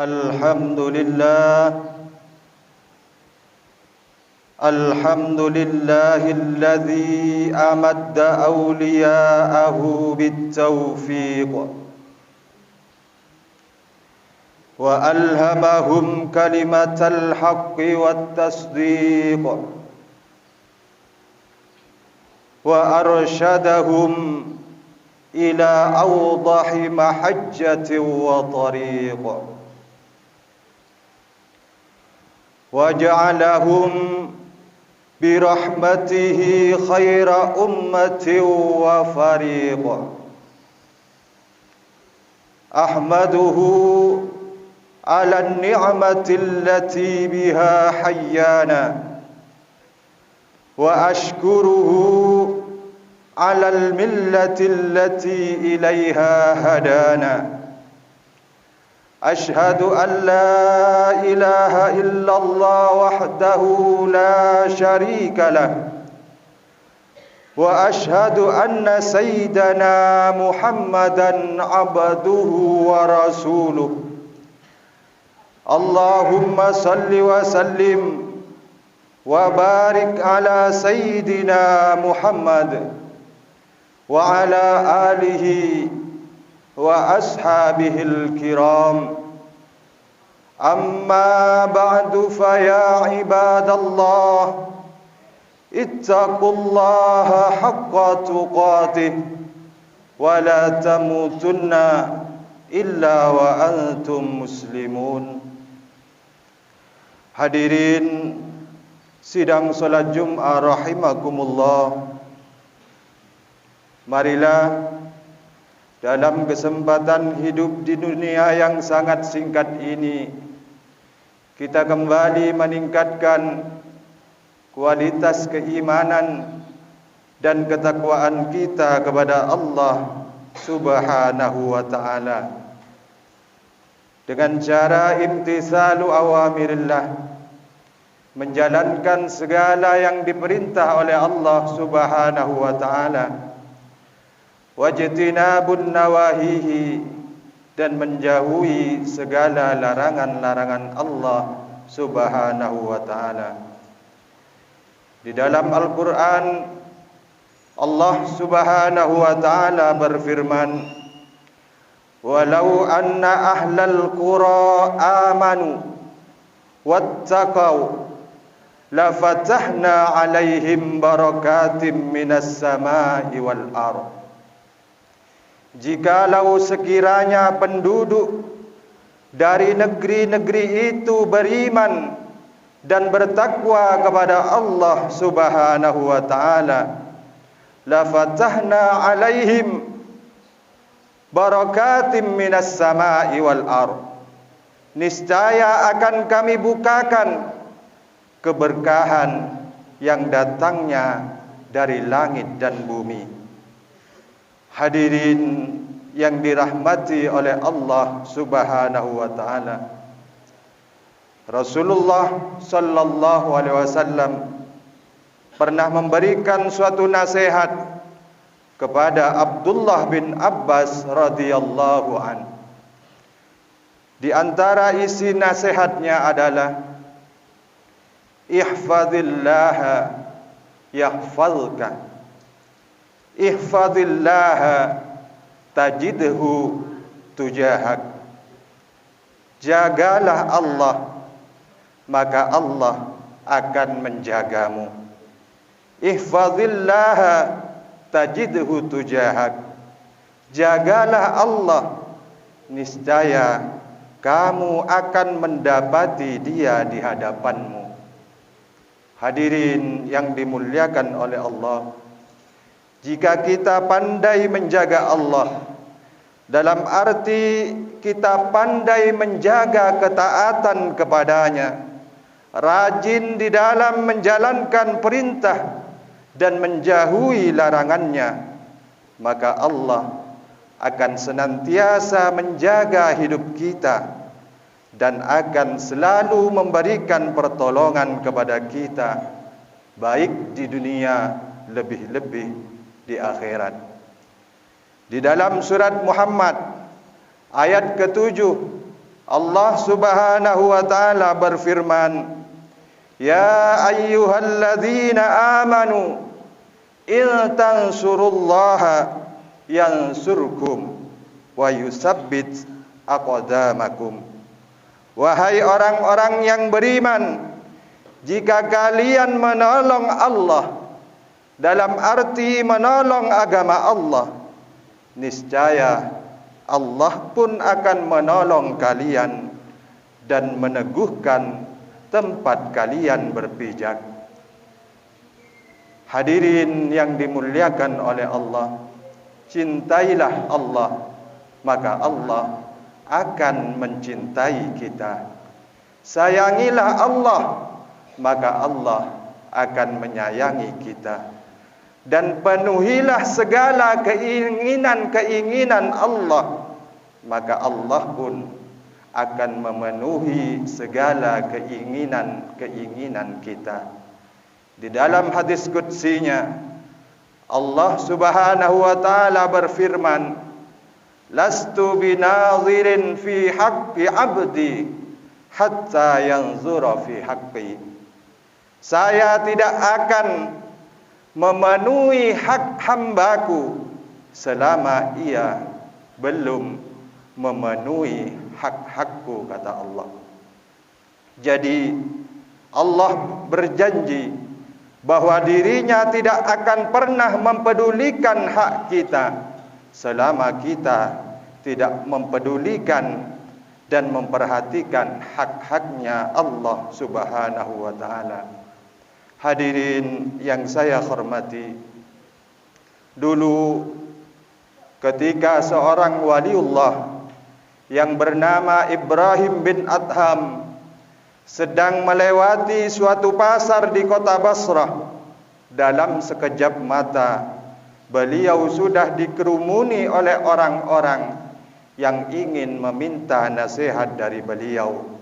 الحمد لله الذي أمد أولياءه بالتوفيق وألهمهم كلمة الحق والتصديق وأرشدهم إلى أوضح محجة وطريق وجعلهم برحمته خير أمة وفريق أحمده على النعمة التي بها حيانا وأشكره على الملة التي إليها هدانا أشهد أن لا إله إلا الله وحده لا شريك له وأشهد أن سيدنا محمدا عبده ورسوله اللهم صل وسلم وبارك على سيدنا محمد وعلى آله وأصحابه الكرام أما بعد فيا عباد الله اتقوا الله حق تقاته ولا تموتن إلا وأنتم مسلمون. Hadirin sidang salat Jumat rahimakumullah, marilah dalam kesempatan hidup di dunia yang sangat singkat ini kita kembali meningkatkan kualitas keimanan dan ketakwaan kita kepada Allah Subhanahu wa ta'ala dengan cara imtithalu awamirillah, menjalankan segala yang diperintah oleh Allah Subhanahu wa ta'ala, wajtinabun nawahihi, dan menjauhi segala larangan-larangan Allah Subhanahu wa ta'ala. Di dalam Al-Quran Allah Subhanahu wa ta'ala berfirman, walau anna ahlal qura amanu wattaqau lafatahna alaihim barakatim minas samai wal ardh. Jikalau sekiranya penduduk dari negeri-negeri itu beriman dan bertakwa kepada Allah Subhanahu wa ta'ala, lafatahna alaihim barakatim minas samai wal ardh, niscaya akan kami bukakan keberkahan yang datangnya dari langit dan bumi. Hadirin yang dirahmati oleh Allah Subhanahu wa ta'ala, Rasulullah sallallahu alaihi wasallam pernah memberikan suatu nasihat kepada Abdullah bin Abbas radhiyallahu an. Di antara isi nasihatnya adalah ihfazillaha yahfazka, ihfazillaha tajidhu tujahak. Jagalah Allah, maka Allah akan menjagamu. Ihfazillaha tajidhu tujahak. Jagalah Allah, niscaya kamu akan mendapati Dia di hadapanmu. Hadirin yang dimuliakan oleh Allah, jika kita pandai menjaga Allah, dalam arti kita pandai menjaga ketaatan kepadanya, rajin di dalam menjalankan perintah dan menjauhi larangannya, maka Allah akan senantiasa menjaga hidup kita dan akan selalu memberikan pertolongan kepada kita, baik di dunia, lebih-lebih di akhirat. Di dalam surat Muhammad ayat ke-7 Allah Subhanahu wa taala berfirman, "Ya ayyuhalladzina amanu in tansurullaha yansurkum wa yusabbit aqdamakum." Wahai orang-orang yang beriman, jika kalian menolong Allah, dalam arti menolong agama Allah, niscaya Allah pun akan menolong kalian dan meneguhkan tempat kalian berpijak. Hadirin yang dimuliakan oleh Allah, cintailah Allah, maka Allah akan mencintai kita. Sayangilah Allah, maka Allah akan menyayangi kita. Dan penuhilah segala keinginan-keinginan Allah, maka Allah pun akan memenuhi segala keinginan-keinginan kita. Di dalam hadis qudsinya, Allah Subhanahu wa taala berfirman, "Lastu binadhirin fi haqqi 'abdi hatta yanzura fi haqqi." Saya tidak akan memenuhi hak hambaku selama ia belum memenuhi hak-hakku, kata Allah. Jadi Allah berjanji bahwa dirinya tidak akan pernah mempedulikan hak kita selama kita tidak mempedulikan dan memperhatikan hak-haknya Allah Subhanahu wa taala. Hadirin yang saya hormati, dulu ketika seorang waliullah yang bernama Ibrahim bin Adham sedang melewati suatu pasar di kota Basrah, dalam sekejap mata beliau sudah dikerumuni oleh orang-orang yang ingin meminta nasihat dari beliau.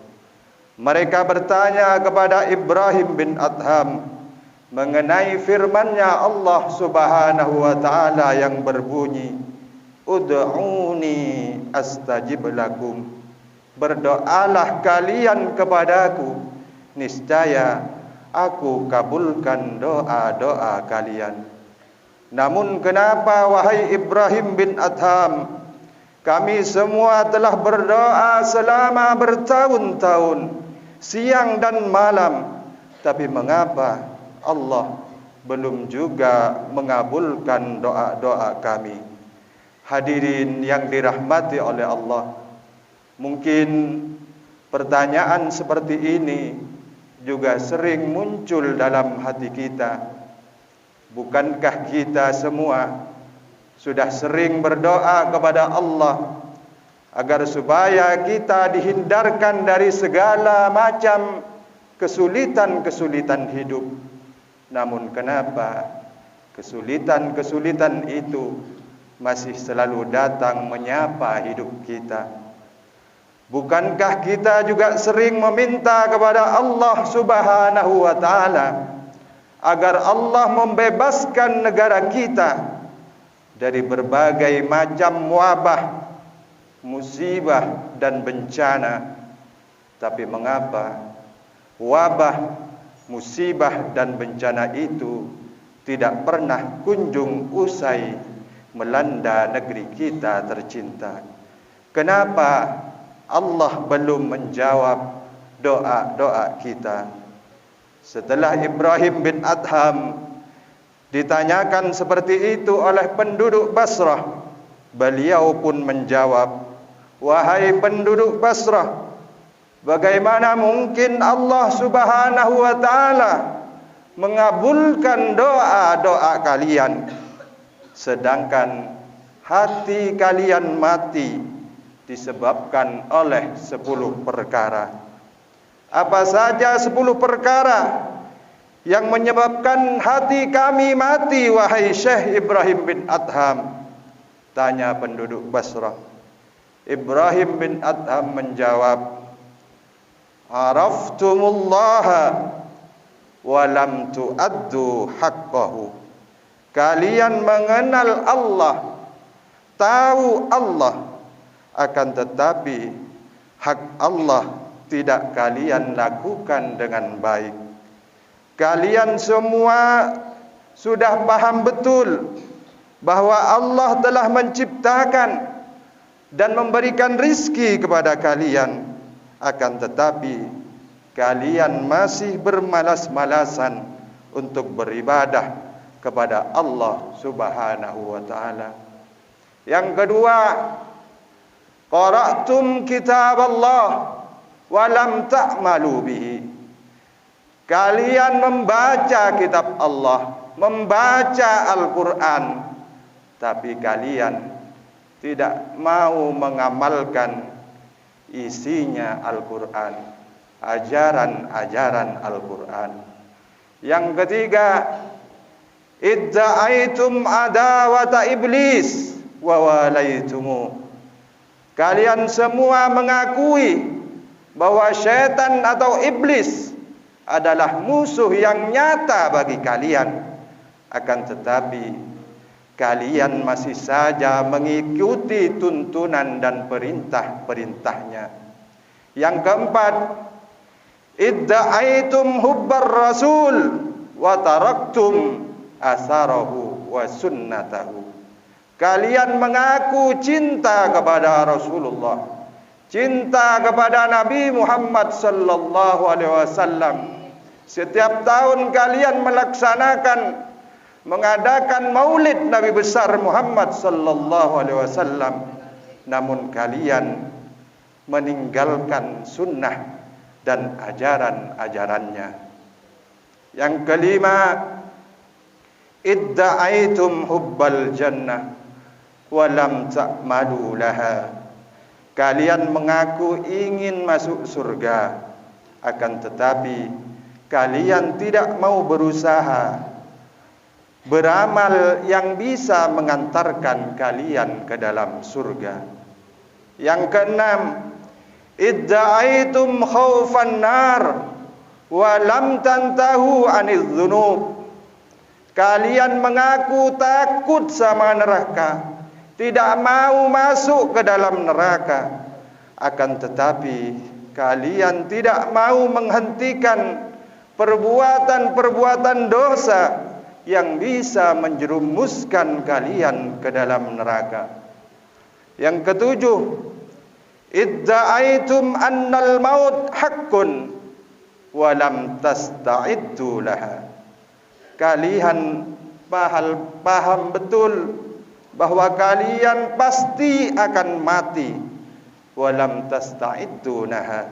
Mereka bertanya kepada Ibrahim bin Adham mengenai firman-Nya Allah Subhanahu wa taala yang berbunyi, "Ud'uni astajib lakum." Berdoalah kalian kepadaku, niscaya aku kabulkan doa-doa kalian. Namun kenapa wahai Ibrahim bin Adham, kami semua telah berdoa selama bertahun-tahun, siang dan malam, tapi mengapa Allah belum juga mengabulkan doa-doa kami? Hadirin yang dirahmati oleh Allah, mungkin pertanyaan seperti ini juga sering muncul dalam hati kita. Bukankah kita semua sudah sering berdoa kepada Allah agar supaya kita dihindarkan dari segala macam kesulitan-kesulitan hidup? Namun kenapa kesulitan-kesulitan itu masih selalu datang menyapa hidup kita? Bukankah kita juga sering meminta kepada Allah Subhanahu wa taala agar Allah membebaskan negara kita dari berbagai macam wabah, musibah dan bencana? Tapi mengapa wabah, musibah dan bencana itu tidak pernah kunjung usai melanda negeri kita tercinta? Kenapa Allah belum menjawab doa-doa kita? Setelah Ibrahim bin Adham ditanyakan seperti itu oleh penduduk Basrah, beliau pun menjawab, "Wahai penduduk Basrah, bagaimana mungkin Allah Subhanahu wa taala mengabulkan doa-doa kalian sedangkan hati kalian mati disebabkan oleh 10 perkara. Apa saja 10 perkara yang menyebabkan hati kami mati, wahai Syekh Ibrahim bin Adham?" tanya penduduk Basrah. Ibrahim bin Adham menjawab, "Araftumullaha wa lam tu'addu haqqahu." Kalian mengenal Allah, tahu Allah, akan tetapi hak Allah tidak kalian lakukan dengan baik. Kalian semua sudah paham betul bahwa Allah telah menciptakan dan memberikan rizki kepada kalian, akan tetapi kalian masih bermalas-malasan untuk beribadah kepada Allah Subhanahu wa taala. Yang kedua, qara'tum kitab Allah wa lam ta'malu bihi. Kalian membaca kitab Allah, membaca Al-Quran, tapi kalian tidak mau mengamalkan isinya Al-Quran, ajaran-ajaran Al-Quran. Yang ketiga, idda'aitum adawata iblis wa walaitumu. Kalian semua mengakui bahwa syaitan atau iblis adalah musuh yang nyata bagi kalian, akan tetapi kalian masih saja mengikuti tuntunan dan perintah-perintahnya. Yang keempat, idda'aitum hubbar rasul wa taraktum asarahu wa sunnatahu. Kalian mengaku cinta kepada Rasulullah, cinta kepada Nabi Muhammad sallallahu alaihi wasallam. Setiap tahun kalian mengadakan maulid Nabi besar Muhammad sallallahu alaihi wasallam, namun kalian meninggalkan sunnah dan ajaran-ajarannya. Yang kelima, idda'aitum hubbal jannah wa lam ta'malu laha. Kalian mengaku ingin masuk surga, akan tetapi kalian tidak mau berusaha beramal yang bisa mengantarkan kalian ke dalam surga. Yang keenam, idda'aitum khaufan nar wa lam tantahu anidz dzunub. Kalian mengaku takut sama neraka, tidak mau masuk ke dalam neraka, akan tetapi kalian tidak mau menghentikan perbuatan-perbuatan dosa yang bisa menjerumuskan kalian ke dalam neraka. Yang ketujuh, idda'aitum annal maut haqqun wa lam tasta'iddu laha. Kalian paham betul bahwa kalian pasti akan mati, walam tasta'iddu laha,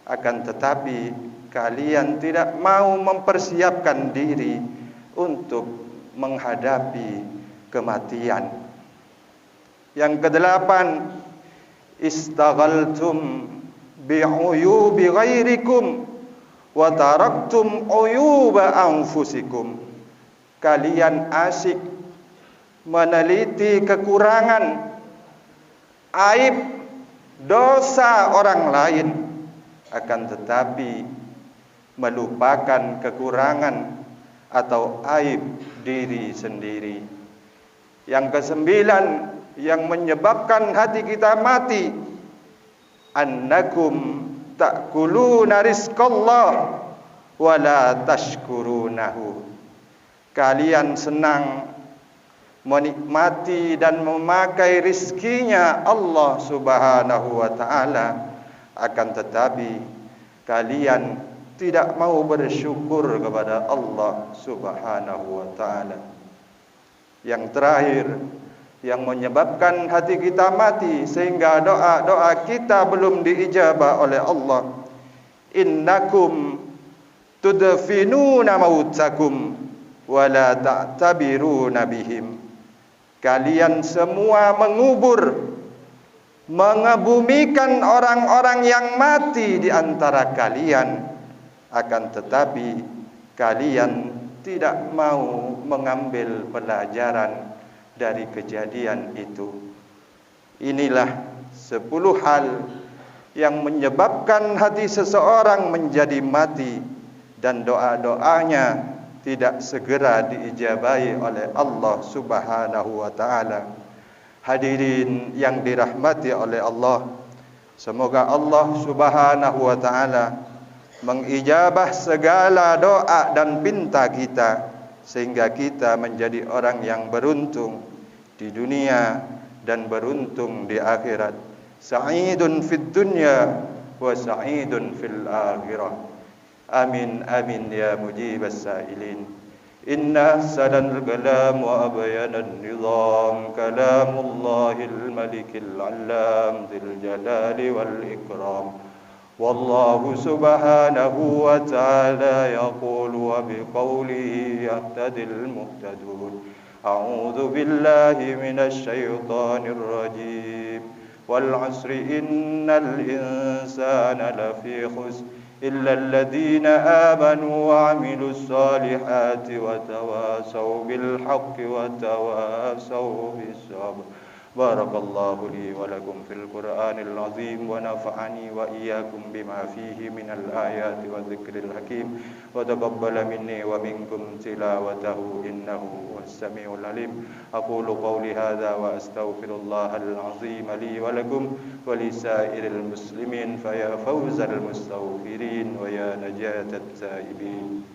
akan tetapi kalian tidak mau mempersiapkan diri untuk menghadapi kematian. Yang kedelapan, istaghaltum bi'uyubi ghairikum wa taraktum uyuba anfusikum. Kalian asyik meneliti kekurangan, aib, dosa orang lain, akan tetapi melupakan kekurangan atau aib diri sendiri. Yang kesembilan, yang menyebabkan hati kita mati, annakum ta'kuluna rizqallah wa la tashkurunahu. Kalian senang menikmati dan memakai rizkinya Allah Subhanahu wa taala, akan tetapi kalian tidak mau bersyukur kepada Allah Subhanahu wa taala. Yang terakhir, yang menyebabkan hati kita mati sehingga doa-doa kita belum diijabah oleh Allah, innakum tudfinuna mautakum wa la ta'tabiruna bihim. Kalian semua mengebumikan orang-orang yang mati di antara kalian, akan tetapi kalian tidak mau mengambil pelajaran dari kejadian itu. Inilah 10 hal yang menyebabkan hati seseorang menjadi mati dan doa-doanya tidak segera diijabahi oleh Allah Subhanahu wa taala. Hadirin yang dirahmati oleh Allah, Semoga Allah Subhanahu wa taala mengijabah segala doa dan pinta kita, sehingga kita menjadi orang yang beruntung di dunia dan beruntung di akhirat. Sa'idun fid dunya wa sa'idun fil akhirah. Amin amin ya mujibas sa'ilin. Inna ahsanal kalam wa abyanal nizam kalamullahil malikil allam dzil jalali wal ikram. Wallahu subhanahu wa ta'ala yaqulu wa biqawlihi yahtadil muhtadun. A'udzu billahi minasy syaithanir rajim. Wal 'asri innal insana lafi khusr illa alladhina amanu wa 'amilus solihati wa tawasaw bil haqqi wa tawasaw bis sabr. Barakallahu li wa lakum fil Qur'anil azim wa nafa'ani wa iyyakum bima fihi minal ayati wa dzikril hakim wa taqabbala minni wa minkum tilawatahu innahu was-sami'ul alim. Aqulu qawli hadza wa astaghfirullahal azim li wa lakum wa lisairil muslimin fa ya fawzal mustaghfirin wa ya najatat taibin.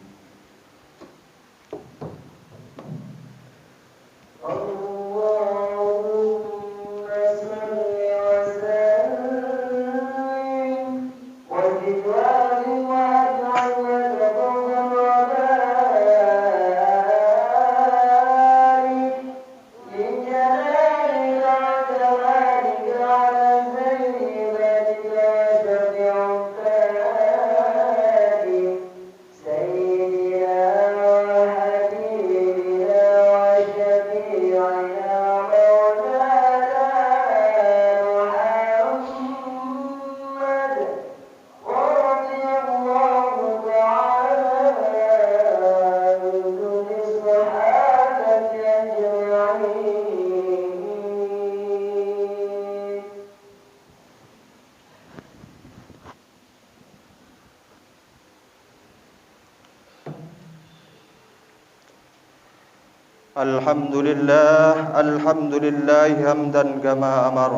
الحمد لله حمدا كما أمر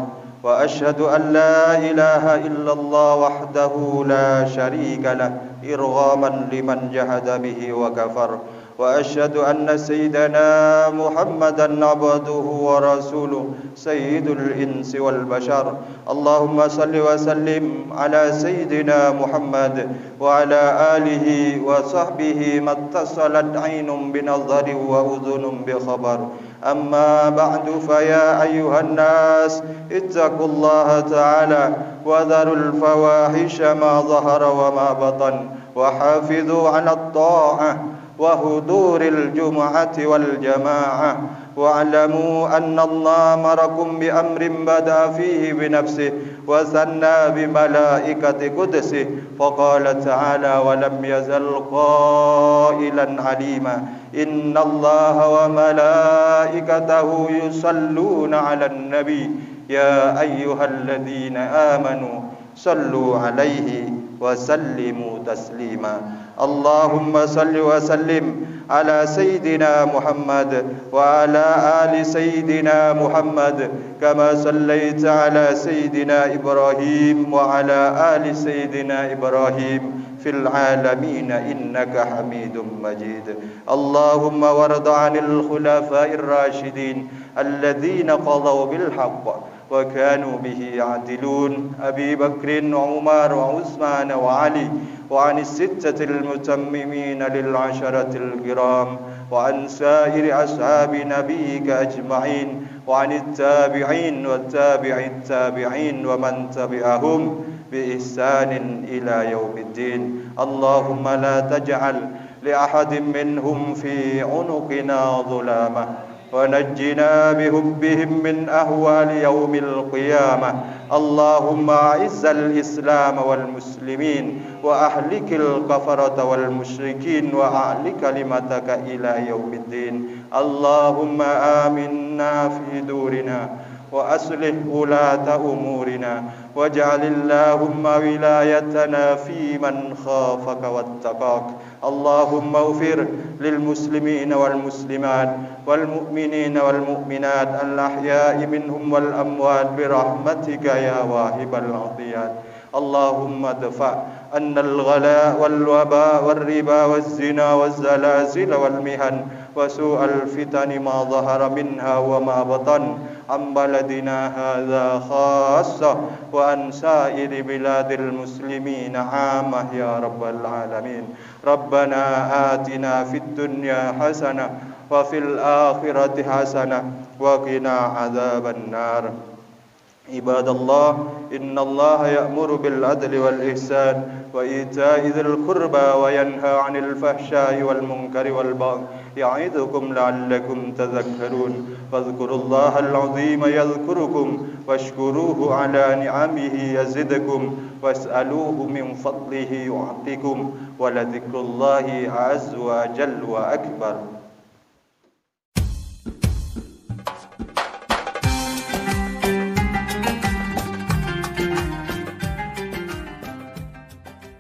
وأشهد أن لا إله إلا الله وحده لا شريك له إرغاما لمن جحد به وكفر وأشهد أن سيدنا محمدا عبده ورسوله سيد الإنس والبشر. اللهم صل وسلم على سيدنا محمد وعلى آله وصحبه ما اتصلت عين بنظر وأذن بخبر. أما بعد فيا أيها الناس اتقوا الله تعالى وذروا الفواحش ما ظهر وما بطن وحافظوا على الطاعة وحضور الجمعة والجماعة واعلموا أن الله أمركم بأمر بدأ فيه بنفسه وثنى بملائكة قدسه فقال تعالى ولم يزل قائلا عليما إن الله وملائكته يصلون على النبي يا أيها الذين آمنوا صلوا عليه وسلموا تسليما. اللهم صل وسلم على سيدنا محمد وعلى آل سيدنا محمد كما صليت على سيدنا إبراهيم وعلى آل سيدنا إبراهيم في العالمين إنك حميد مجيد. اللهم وارض عن الخلفاء الراشدين الذين قضوا بالحق وكانوا به يعدلون أبي بكر وعمر وعثمان وعلي وعن الستة المتممين للعشرة الكرام وعن سائر أصحاب نبيك أجمعين وعن التابعين والتابع التابعين ومن تبعهم بإحسان إلى يوم الدين. اللهم لا تجعل لأحد منهم في عنقنا ظلامة ونجنا بحبهم من أهوال يوم القيامة. اللهم أعز الإسلام والمسلمين وأهلك الكفرة والمشركين وأعل كلمتك إلى يوم الدين. اللهم آمنا في دورنا وأصلح ولاة أمورنا واجعل اللهم ولايتنا في من خافك واتقاك. اللهم اغفر للمسلمين والمسلمات والمؤمنين والمؤمنات الأحياء منهم والأموات برحمتك يا واهب العطيات. اللهم ادفع عنا الغلاء والوباء والربا والزنا والزلازل والمحن وسوء الفتن ما ظهر منها وما بطن عن بلدنا هذا خاصة وعن سائر بلاد المسلمين عامة يا رب العالمين. ربنا آتنا في الدنيا حسنة وفي الآخرة حسنة وقنا عذاب النار. عباد الله إن الله يأمر بالعدل والإحسان وإيتاء ذي القربى وينهى عن الفحشاء والمنكر والبغي يعظكم لعلكم تذكرون. فاذكروا الله العظيم يذكركم واشكروه على نعمه يزدكم واسألوه من فضله يعطكم ولذكر الله عز وجل وأكبر.